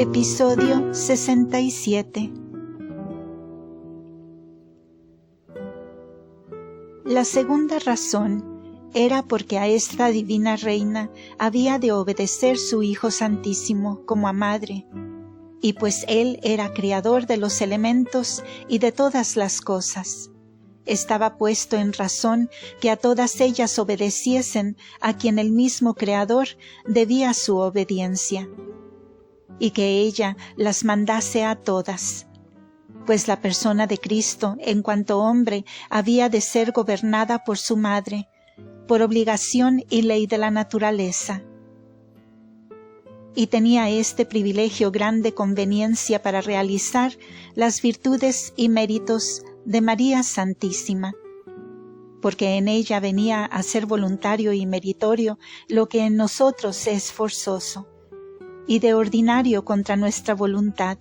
Episodio 67. La segunda razón era porque a esta divina reina había de obedecer su Hijo Santísimo como a madre, y pues Él era creador de los elementos y de todas las cosas. Estaba puesto en razón que a todas ellas obedeciesen a quien el mismo Creador debía su obediencia, y que ella las mandase a todas, pues la persona de Cristo, en cuanto hombre, había de ser gobernada por su madre, por obligación y ley de la naturaleza. Y tenía este privilegio grande conveniencia para realizar las virtudes y méritos de María Santísima, porque en ella venía a ser voluntario y meritorio lo que en nosotros es forzoso, y de ordinario contra nuestra voluntad.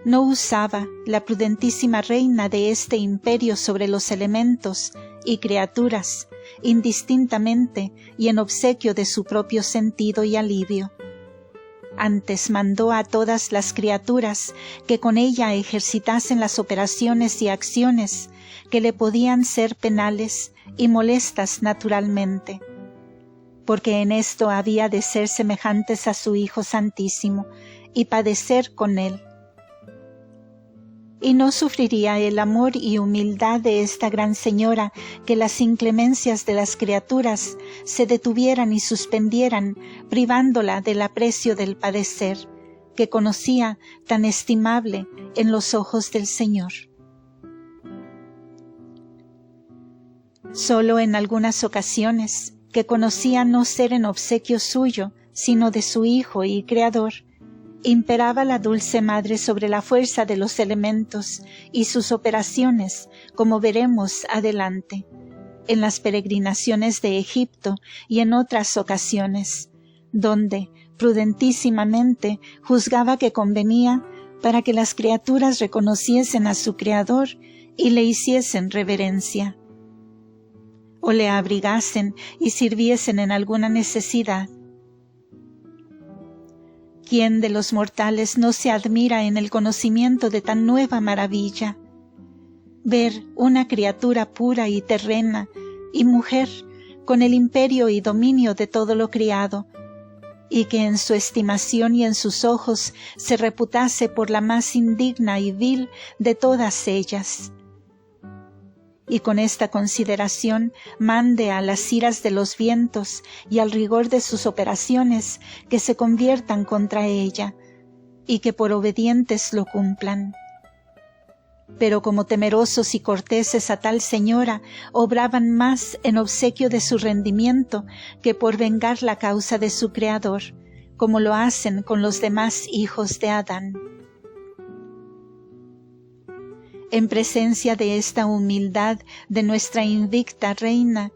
No usaba la prudentísima reina de este imperio sobre los elementos y criaturas, indistintamente y en obsequio de su propio sentido y alivio. Antes mandó a todas las criaturas que con ella ejercitasen las operaciones y acciones que le podían ser penales y molestas naturalmente, porque en esto había de ser semejantes a su Hijo Santísimo y padecer con Él. Y no sufriría el amor y humildad de esta gran señora que las inclemencias de las criaturas se detuvieran y suspendieran, privándola del aprecio del padecer, que conocía tan estimable en los ojos del Señor. Solo en algunas ocasiones, que conocía no ser en obsequio suyo, sino de su Hijo y Creador, imperaba la dulce Madre sobre la fuerza de los elementos y sus operaciones, como veremos adelante, en las peregrinaciones de Egipto y en otras ocasiones, donde prudentísimamente juzgaba que convenía para que las criaturas reconociesen a su Creador y le hiciesen reverencia, o le abrigasen y sirviesen en alguna necesidad. ¿Quién de los mortales no se admira en el conocimiento de tan nueva maravilla? Ver una criatura pura y terrena, y mujer, con el imperio y dominio de todo lo criado, y que en su estimación y en sus ojos se reputase por la más indigna y vil de todas ellas. Y con esta consideración mande a las iras de los vientos y al rigor de sus operaciones que se conviertan contra ella, y que por obedientes lo cumplan. Pero como temerosos y corteses a tal señora, obraban más en obsequio de su rendimiento que por vengar la causa de su Creador, como lo hacen con los demás hijos de Adán. En presencia de esta humildad de nuestra invicta reina,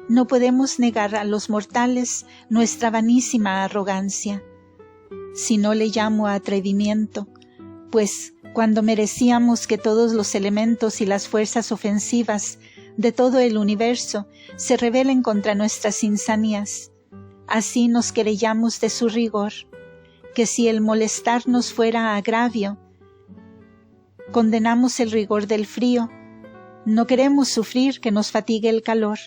no podemos negar a los mortales nuestra vanísima arrogancia, si no le llamo atrevimiento, pues cuando merecíamos que todos los elementos y las fuerzas ofensivas de todo el universo se rebelen contra nuestras insanias, así nos querellamos de su rigor, que si el molestarnos fuera agravio, condenamos el rigor del frío, no queremos sufrir que nos fatigue el calor.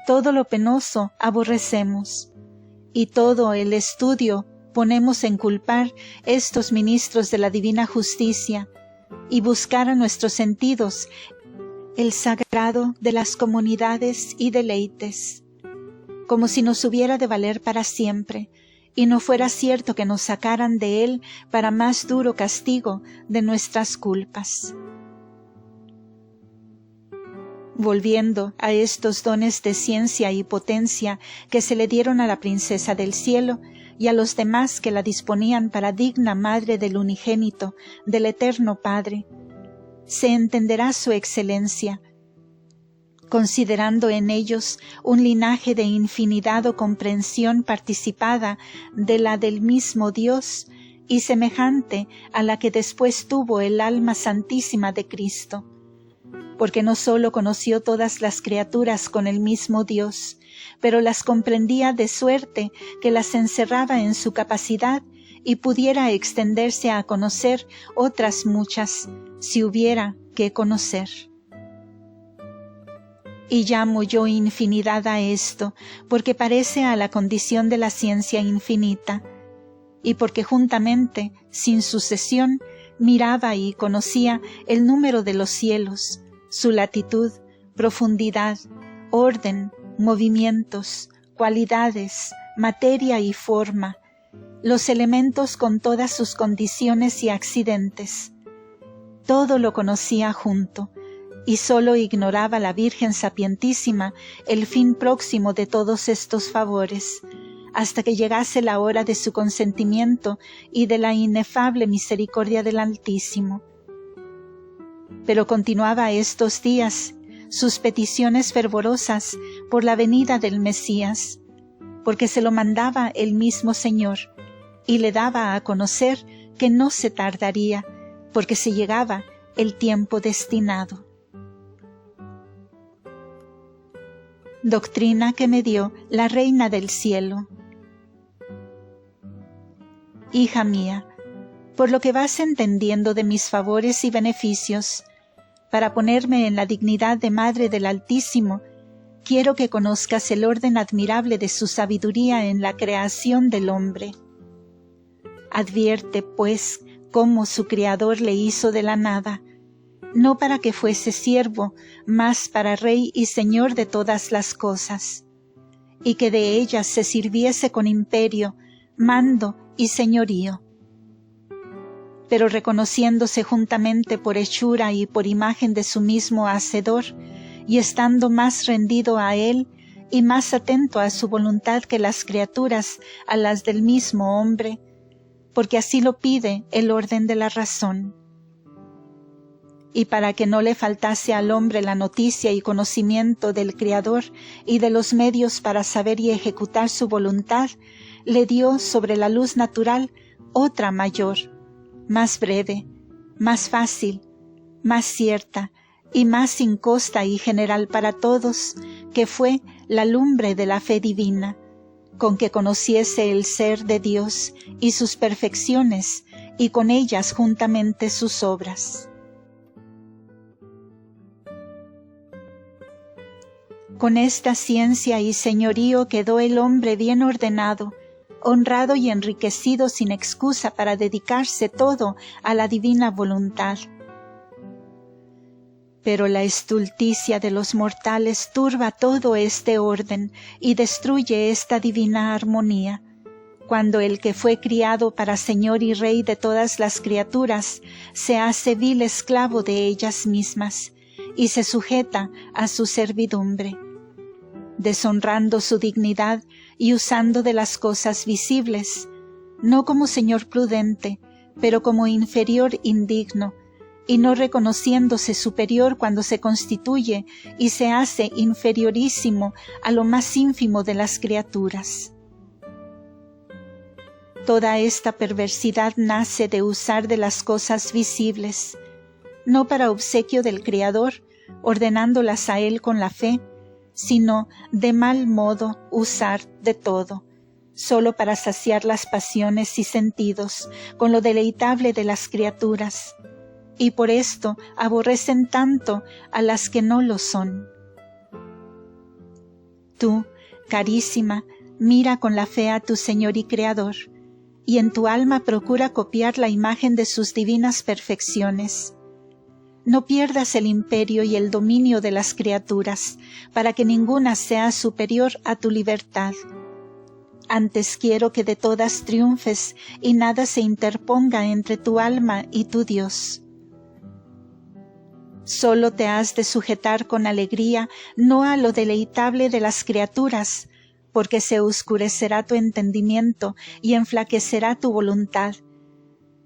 Todo lo penoso aborrecemos, y todo el estudio ponemos en culpar estos ministros de la divina justicia, y buscar a nuestros sentidos el sagrado de las comunidades y deleites, como si nos hubiera de valer para siempre, y no fuera cierto que nos sacaran de él para más duro castigo de nuestras culpas. Volviendo a estos dones de ciencia y potencia que se le dieron a la princesa del cielo y a los demás que la disponían para digna madre del unigénito, del eterno Padre, se entenderá su excelencia, considerando en ellos un linaje de infinidad o comprensión participada de la del mismo Dios y semejante a la que después tuvo el alma santísima de Cristo, porque no sólo conoció todas las criaturas con el mismo Dios, pero las comprendía de suerte que las encerraba en su capacidad y pudiera extenderse a conocer otras muchas, si hubiera que conocer. Y llamo yo infinidad a esto, porque parece a la condición de la ciencia infinita, y porque juntamente, sin sucesión, miraba y conocía el número de los cielos, su latitud, profundidad, orden, movimientos, cualidades, materia y forma, los elementos con todas sus condiciones y accidentes. Todo lo conocía junto, y sólo ignoraba la Virgen Sapientísima el fin próximo de todos estos favores, hasta que llegase la hora de su consentimiento y de la inefable misericordia del Altísimo. Pero continuaba estos días sus peticiones fervorosas por la venida del Mesías, porque se lo mandaba el mismo Señor, y le daba a conocer que no se tardaría, porque se llegaba el tiempo destinado. Doctrina que me dio la Reina del Cielo. Hija mía, por lo que vas entendiendo de mis favores y beneficios, para ponerme en la dignidad de Madre del Altísimo, quiero que conozcas el orden admirable de su sabiduría en la creación del hombre. Advierte, pues, cómo su Criador le hizo de la nada, no para que fuese siervo, mas para Rey y Señor de todas las cosas, y que de ellas se sirviese con imperio, mando y señorío. Pero reconociéndose juntamente por hechura y por imagen de su mismo Hacedor, y estando más rendido a Él y más atento a su voluntad que las criaturas a las del mismo hombre, porque así lo pide el orden de la razón. Y para que no le faltase al hombre la noticia y conocimiento del Criador y de los medios para saber y ejecutar su voluntad, le dio sobre la luz natural otra mayor, más breve, más fácil, más cierta y más sin costa y general para todos, que fue la lumbre de la fe divina, con que conociese el ser de Dios y sus perfecciones, y con ellas juntamente sus obras. Con esta ciencia y señorío quedó el hombre bien ordenado, honrado y enriquecido sin excusa para dedicarse todo a la divina voluntad. Pero la estulticia de los mortales turba todo este orden y destruye esta divina armonía, cuando el que fue criado para Señor y Rey de todas las criaturas se hace vil esclavo de ellas mismas y se sujeta a su servidumbre, deshonrando su dignidad y usando de las cosas visibles, no como Señor prudente, pero como inferior indigno, y no reconociéndose superior cuando se constituye y se hace inferiorísimo a lo más ínfimo de las criaturas. Toda esta perversidad nace de usar de las cosas visibles, no para obsequio del Criador, ordenándolas a Él con la fe, sino de mal modo usar de todo, solo para saciar las pasiones y sentidos con lo deleitable de las criaturas, y por esto aborrecen tanto a las que no lo son. Tú, carísima, mira con la fe a tu Señor y Creador, y en tu alma procura copiar la imagen de sus divinas perfecciones. No pierdas el imperio y el dominio de las criaturas, para que ninguna sea superior a tu libertad. Antes quiero que de todas triunfes y nada se interponga entre tu alma y tu Dios. Solo te has de sujetar con alegría, no a lo deleitable de las criaturas, porque se oscurecerá tu entendimiento y enflaquecerá tu voluntad,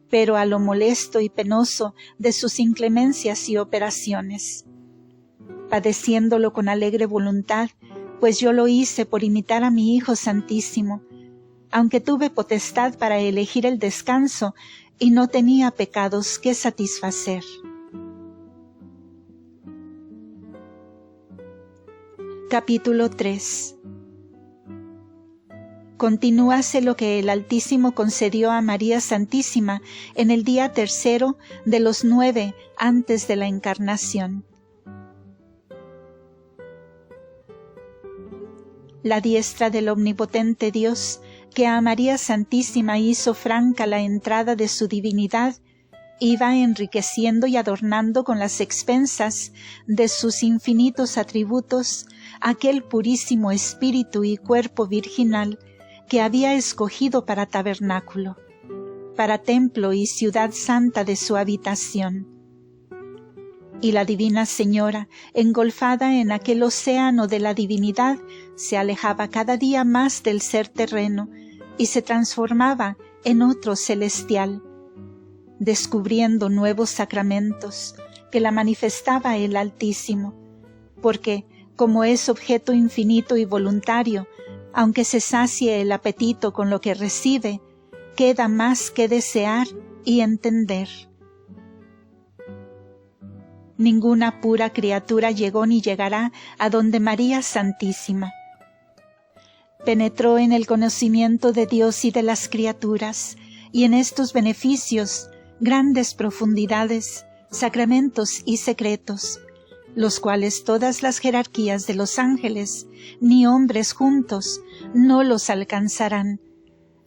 pero a lo molesto y penoso de sus inclemencias y operaciones, padeciéndolo con alegre voluntad, pues yo lo hice por imitar a mi Hijo Santísimo, aunque tuve potestad para elegir el descanso y no tenía pecados que satisfacer. Capítulo 3. continúase lo que el Altísimo concedió a María Santísima en el día 3 de los 9 antes de la Encarnación. La diestra del omnipotente Dios, que a María Santísima hizo franca la entrada de su divinidad, iba enriqueciendo y adornando con las expensas de sus infinitos atributos aquel purísimo espíritu y cuerpo virginal que había escogido para tabernáculo, para templo y ciudad santa de su habitación. Y la Divina Señora, engolfada en aquel océano de la divinidad, se alejaba cada día más del ser terreno y se transformaba en otro celestial, descubriendo nuevos sacramentos que la manifestaba el Altísimo, porque, como es objeto infinito y voluntario, aunque se sacie el apetito con lo que recibe, queda más que desear y entender. Ninguna pura criatura llegó ni llegará a donde María Santísima. Penetró en el conocimiento de Dios y de las criaturas, y en estos beneficios, grandes profundidades, sacramentos y secretos, los cuales todas las jerarquías de los ángeles, ni hombres juntos, no los alcanzarán,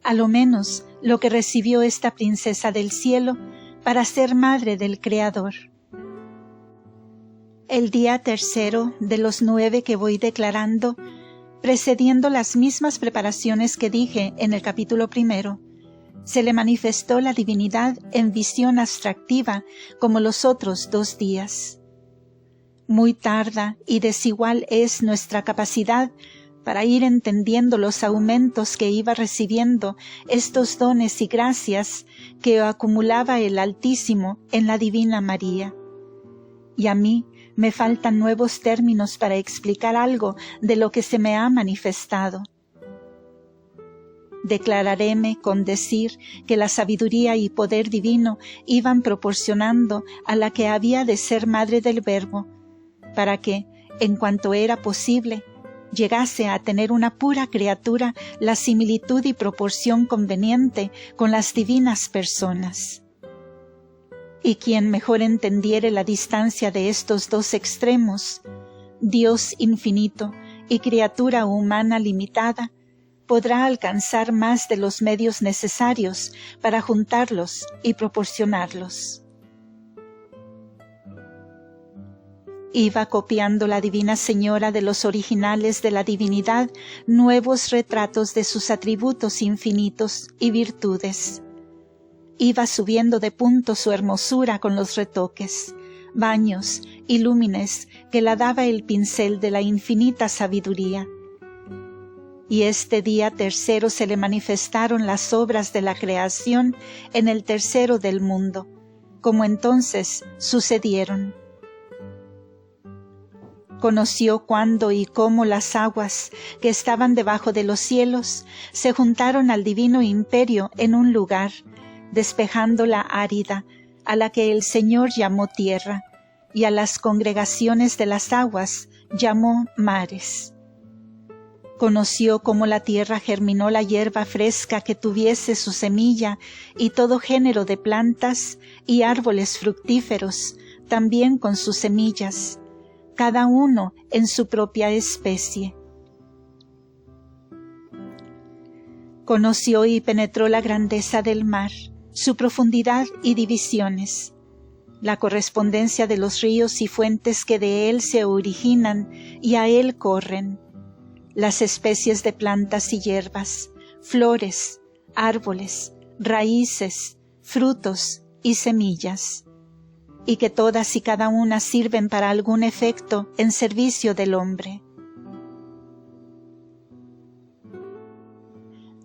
a lo menos lo que recibió esta princesa del cielo para ser madre del Creador. El día 3 de los 9 que voy declarando, precediendo las mismas preparaciones que dije en el capítulo 1, se le manifestó la divinidad en visión abstractiva como los otros 2 días. Muy tarda y desigual es nuestra capacidad para ir entendiendo los aumentos que iba recibiendo estos dones y gracias que acumulaba el Altísimo en la Divina María. Y a mí me faltan nuevos términos para explicar algo de lo que se me ha manifestado. Declararéme con decir que la sabiduría y poder divino iban proporcionando a la que había de ser madre del Verbo, para que, en cuanto era posible, llegase a tener una pura criatura la similitud y proporción conveniente con las divinas personas. Y quien mejor entendiere la distancia de estos 2 extremos, Dios infinito y criatura humana limitada, podrá alcanzar más de los medios necesarios para juntarlos y proporcionarlos. Iba copiando la Divina Señora de los originales de la divinidad nuevos retratos de sus atributos infinitos y virtudes. Iba subiendo de punto su hermosura con los retoques, baños y lúmines que la daba el pincel de la infinita sabiduría. Y este día 3 se le manifestaron las obras de la creación en el 3 del mundo, como entonces sucedieron. Conoció cuándo y cómo las aguas que estaban debajo de los cielos se juntaron al divino imperio en un lugar, despejando la árida, a la que el Señor llamó tierra, y a las congregaciones de las aguas llamó mares. Conoció cómo la tierra germinó la hierba fresca que tuviese su semilla, y todo género de plantas y árboles fructíferos, también con sus semillas, cada uno en su propia especie. Conoció y penetró la grandeza del mar, su profundidad y divisiones, la correspondencia de los ríos y fuentes que de él se originan y a él corren, las especies de plantas y hierbas, flores, árboles, raíces, frutos y semillas, y que todas y cada una sirven para algún efecto en servicio del hombre.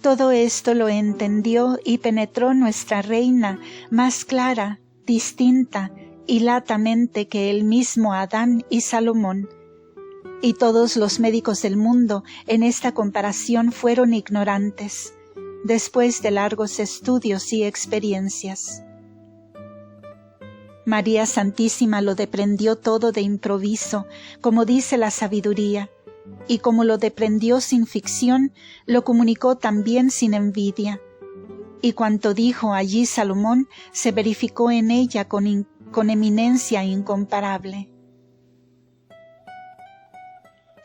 Todo esto lo entendió y penetró nuestra reina más clara, distinta y latamente que el mismo Adán y Salomón, y todos los médicos del mundo en esta comparación fueron ignorantes, después de largos estudios y experiencias. María Santísima lo deprendió todo de improviso, como dice la sabiduría, y como lo deprendió sin ficción, lo comunicó también sin envidia. Y cuanto dijo allí Salomón, se verificó en ella con eminencia incomparable.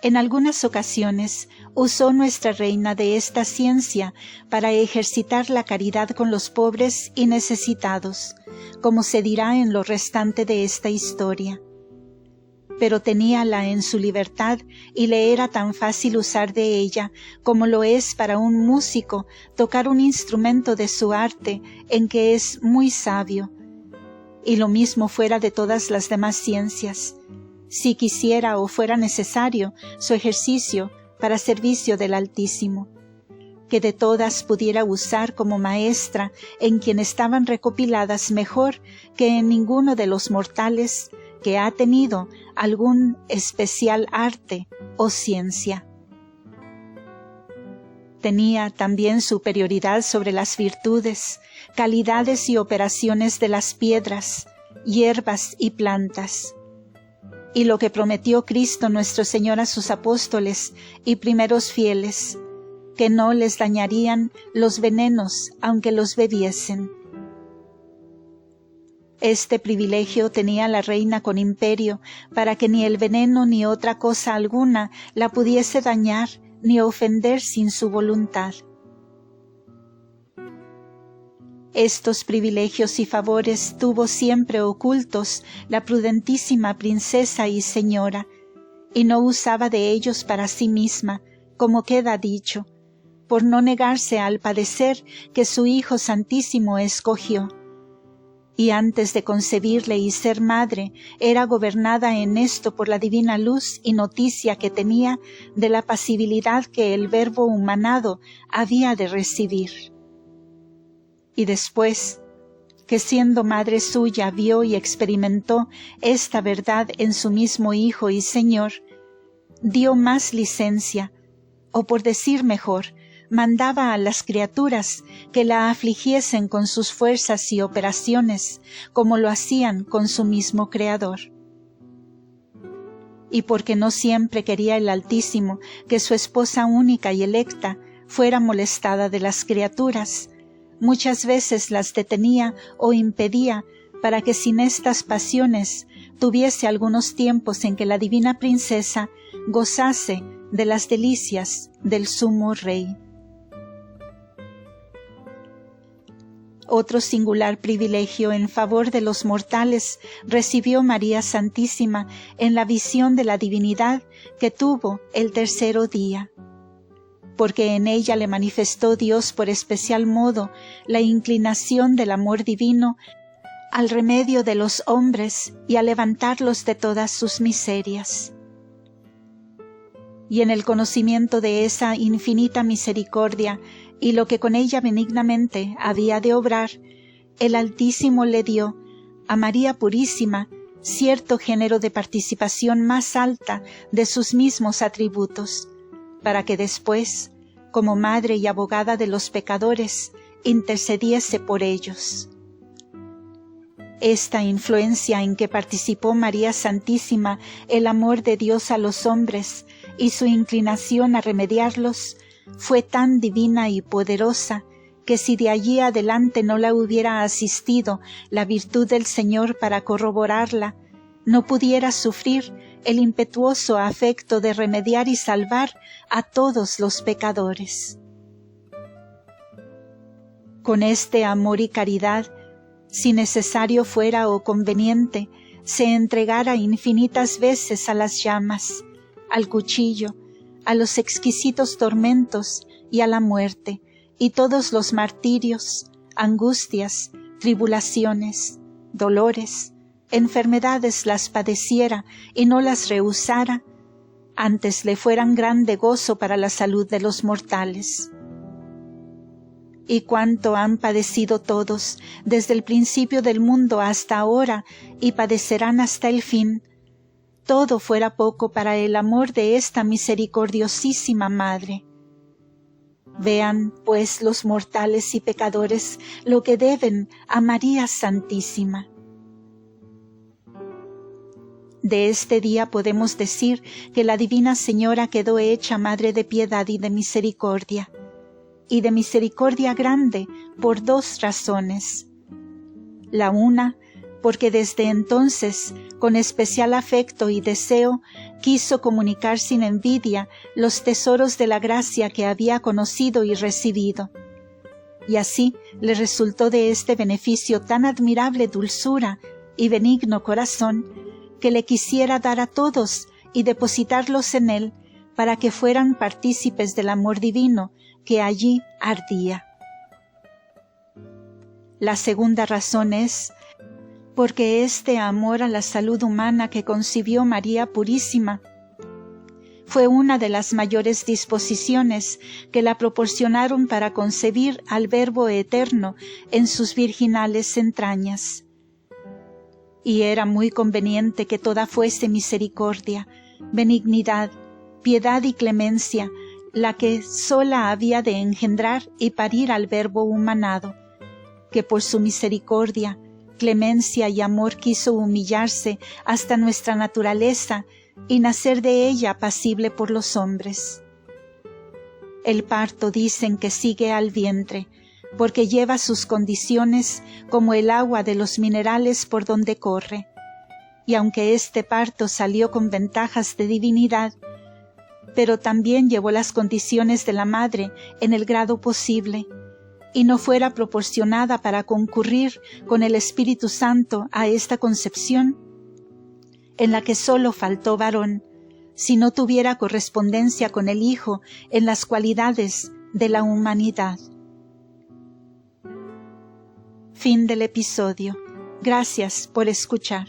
En algunas ocasiones usó nuestra reina de esta ciencia para ejercitar la caridad con los pobres y necesitados, como se dirá en lo restante de esta historia. Pero teníala en su libertad y le era tan fácil usar de ella como lo es para un músico tocar un instrumento de su arte en que es muy sabio. Y lo mismo fuera de todas las demás ciencias, si quisiera o fuera necesario su ejercicio para servicio del Altísimo, que de todas pudiera usar como maestra en quien estaban recopiladas mejor que en ninguno de los mortales que ha tenido algún especial arte o ciencia. Tenía también superioridad sobre las virtudes, calidades y operaciones de las piedras, hierbas y plantas. Y lo que prometió Cristo nuestro Señor a sus apóstoles y primeros fieles, que no les dañarían los venenos aunque los bebiesen. Este privilegio tenía la reina con imperio, para que ni el veneno ni otra cosa alguna la pudiese dañar ni ofender sin su voluntad. Estos privilegios y favores tuvo siempre ocultos la prudentísima princesa y señora, y no usaba de ellos para sí misma, como queda dicho, por no negarse al padecer que su Hijo Santísimo escogió. Y antes de concebirle y ser madre, era gobernada en esto por la divina luz y noticia que tenía de la apacibilidad que el Verbo humanado había de recibir. Y después, que siendo madre suya vio y experimentó esta verdad en su mismo Hijo y Señor, dio más licencia, o por decir mejor, mandaba a las criaturas que la afligiesen con sus fuerzas y operaciones, como lo hacían con su mismo Creador. Y porque no siempre quería el Altísimo que su esposa única y electa fuera molestada de las criaturas, muchas veces las detenía o impedía para que sin estas pasiones tuviese algunos tiempos en que la divina princesa gozase de las delicias del sumo Rey. Otro singular privilegio en favor de los mortales recibió María Santísima en la visión de la divinidad que tuvo el tercero día, porque en ella le manifestó Dios por especial modo la inclinación del amor divino al remedio de los hombres y a levantarlos de todas sus miserias. Y en el conocimiento de esa infinita misericordia y lo que con ella benignamente había de obrar, el Altísimo le dio a María Purísima cierto género de participación más alta de sus mismos atributos, para que después, como madre y abogada de los pecadores, intercediese por ellos. Esta influencia en que participó María Santísima el amor de Dios a los hombres y su inclinación a remediarlos fue tan divina y poderosa que si de allí adelante no la hubiera asistido la virtud del Señor para corroborarla, no pudiera sufrir el impetuoso afecto de remediar y salvar a todos los pecadores. Con este amor y caridad, si necesario fuera o conveniente, se entregara infinitas veces a las llamas, al cuchillo, a los exquisitos tormentos y a la muerte, y todos los martirios, angustias, tribulaciones, dolores, enfermedades las padeciera y no las rehusara, antes le fueran grande gozo para la salud de los mortales. Y cuánto han padecido todos, desde el principio del mundo hasta ahora, y padecerán hasta el fin, todo fuera poco para el amor de esta misericordiosísima Madre. Vean, pues, los mortales y pecadores lo que deben a María Santísima. De este día podemos decir que la Divina Señora quedó hecha Madre de Piedad y de Misericordia, y de misericordia grande por dos razones. La una, porque desde entonces, con especial afecto y deseo, quiso comunicar sin envidia los tesoros de la gracia que había conocido y recibido. Y así le resultó de este beneficio tan admirable dulzura y benigno corazón, que le quisiera dar a todos y depositarlos en él, para que fueran partícipes del amor divino que allí ardía. La segunda razón es porque este amor a la salud humana que concibió María Purísima fue una de las mayores disposiciones que la proporcionaron para concebir al Verbo eterno en sus virginales entrañas. Y era muy conveniente que toda fuese misericordia, benignidad, piedad y clemencia, la que sola había de engendrar y parir al Verbo humanado, que por su misericordia, clemencia y amor quiso humillarse hasta nuestra naturaleza y nacer de ella apacible por los hombres. El parto dicen que sigue al vientre, porque lleva sus condiciones como el agua de los minerales por donde corre. Y aunque este parto salió con ventajas de divinidad, pero también llevó las condiciones de la madre en el grado posible, y no fuera proporcionada para concurrir con el Espíritu Santo a esta concepción, en la que sólo faltó varón, si no tuviera correspondencia con el Hijo en las cualidades de la humanidad. Fin del episodio. Gracias por escuchar.